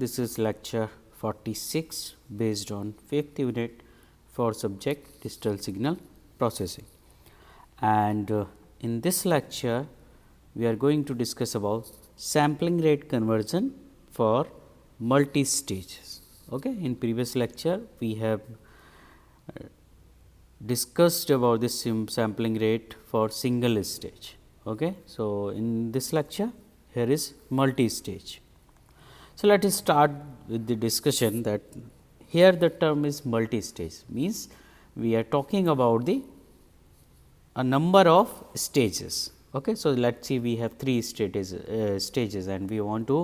This is lecture 46 based on 5th unit for subject digital signal processing. And in this lecture, we are going to discuss about sampling rate conversion for multi-stages. Okay. In previous lecture, we have discussed about this sampling rate for single stage. Okay. So, in this lecture, here is multi-stage. So, let us start with the discussion that here the term is multi-stage, means we are talking about the a number of stages. Okay. So, let us see we have 3 stages and we want to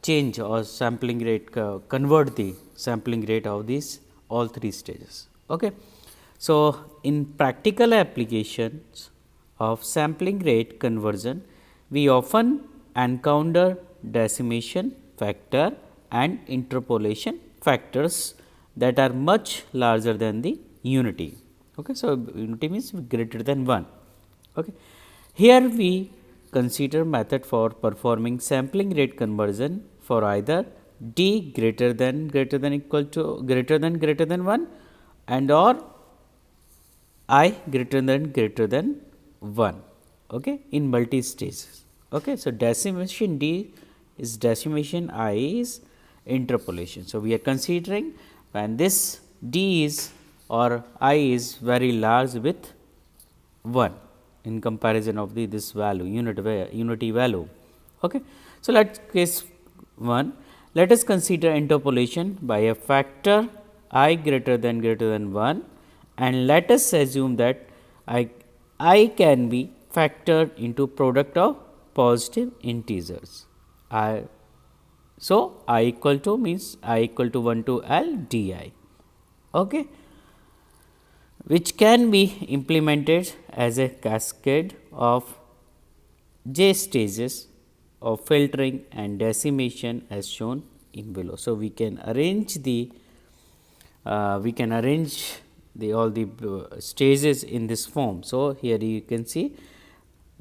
change or sampling rate convert the sampling rate of these all 3 stages. Okay. So, in practical applications of sampling rate conversion, we often encounter decimation factor and interpolation factors that are much larger than the unity. Okay. So, unity means greater than 1. Okay. Here we consider method for performing sampling rate conversion for either d greater than equal to greater than 1 and or I greater than 1 okay, in multi stages. Okay. So, decimation d is decimation, I is interpolation. So, we are considering when this d is or I is very large with 1 in comparison of this value unity value. Okay. So, let us case 1, let us consider interpolation by a factor I greater than 1 and let us assume that I can be factored into product of positive integers. So, I equal to means I equal to 1 to L d I, okay, which can be implemented as a cascade of j stages of filtering and decimation as shown in below. So, we can arrange the all the stages in this form. So, here you can see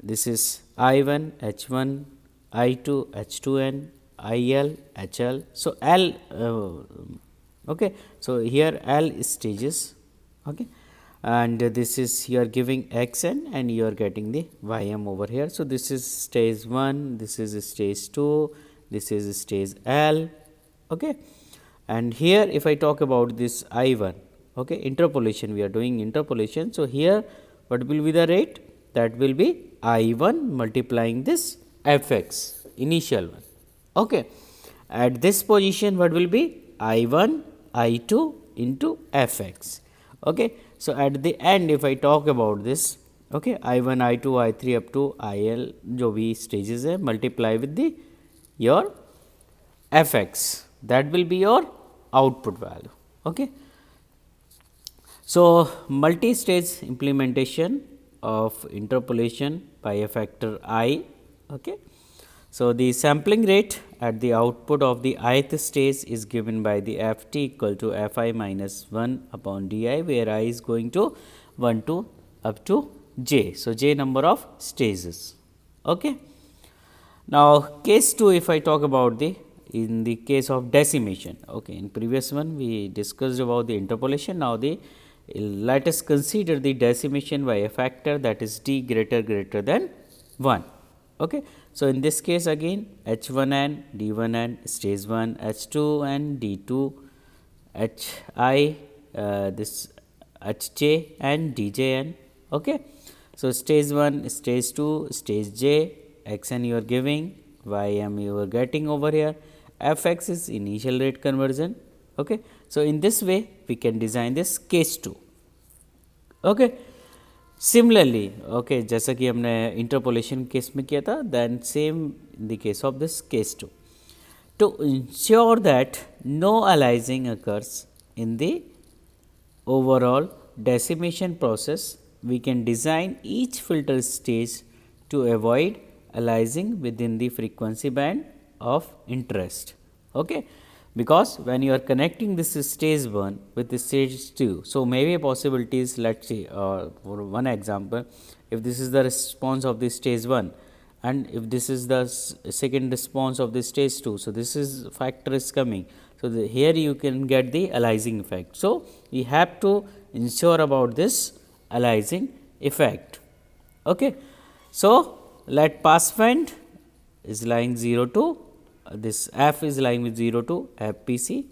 this is I 1 H 1 I 2 H 2 n I L H L. So, L okay. So, here L stages, okay, and this is you are giving x n and you are getting the y m over here. So, this is stage 1, this is stage 2, this is stage L, okay. And here if I talk about this I 1, okay, interpolation, we are doing interpolation. So, here what will be the rate? That will be I 1 multiplying this f x initial one, okay. At this position what will be I 1 I 2 into f x, okay. So, at the end if I talk about this, okay, I 1 I 2 I 3 up to I L जो भी stages है multiply with the your f x, that will be your output value, okay. So, multi-stage implementation of interpolation by a factor I, okay. So, the sampling rate at the output of the ith stage is given by the f t equal to f I minus 1 upon d I, where I is going to 1 to up to j. So, j number of stages, okay. Now, case 2 if I talk about the in the case of decimation, okay, in previous one we discussed about the interpolation. Now, the let us consider the decimation by a factor that is d greater than 1, okay. So, in this case again H 1 n D 1 n stage 1 H 2 n D 2 H I this H j and D j n, okay. So, stage 1 stage 2 stage j x n you are giving, y m you are getting over here, f x is initial rate conversion, okay. So, in this way we can design this case 2, okay. Similarly, okay, जैसा कि हमने interpolation case में किया था, then same in the case of this case 2. To ensure that no aliasing occurs in the overall decimation process, we can design each filter stage to avoid aliasing within the frequency band of interest, okay. Because when you are connecting this stage 1 with the stage 2. So, maybe possibilities, let us see for one example, if this is the response of the stage 1 and if this is the second response of the stage 2. So, this is factor is coming. So, here you can get the aliasing effect. So, we have to ensure about this aliasing effect. Okay. So, let passband is lying 0 to this F is lying with 0 to FPC,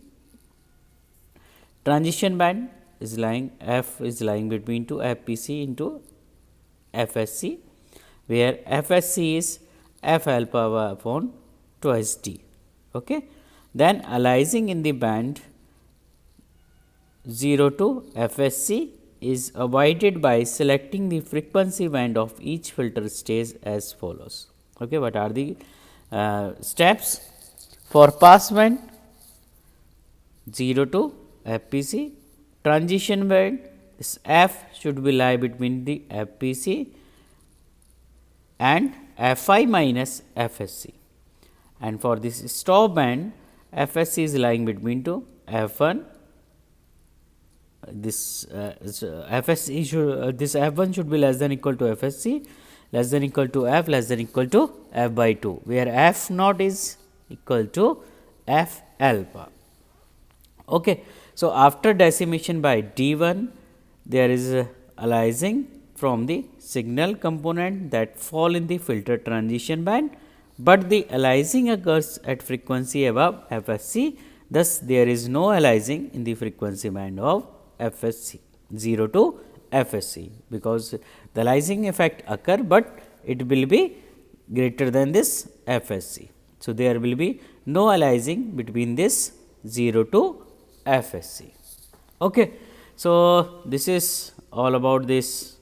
transition band is lying F is lying between to FPC into FSC, where FSC is F alpha upon twice D. Okay. Then aliasing in the band 0 to FSC is avoided by selecting the frequency band of each filter stage as follows. Okay. What are the steps? For pass band 0 to FPC, transition band, this F should be lie between the FPC and Fi minus FSC, and for this stop band FSC is lying between to F1. This FSC should this F1 should be less than equal to FSC, less than equal to F, less than equal to F by 2, where F naught is equal to F alpha. Okay. So, after decimation by D1, there is a aliasing from the signal component that fall in the filter transition band, but the aliasing occurs at frequency above FSC. Thus, there is no aliasing in the frequency band of FSC 0 to FSC, because the aliasing effect occur, but it will be greater than this FSC. So, there will be no aliasing between this 0 to FSC. Okay. So, this is all about this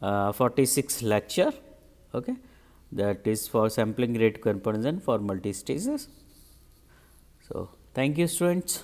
46th lecture, okay, that is for sampling rate comparison for multi stages. So, thank you students.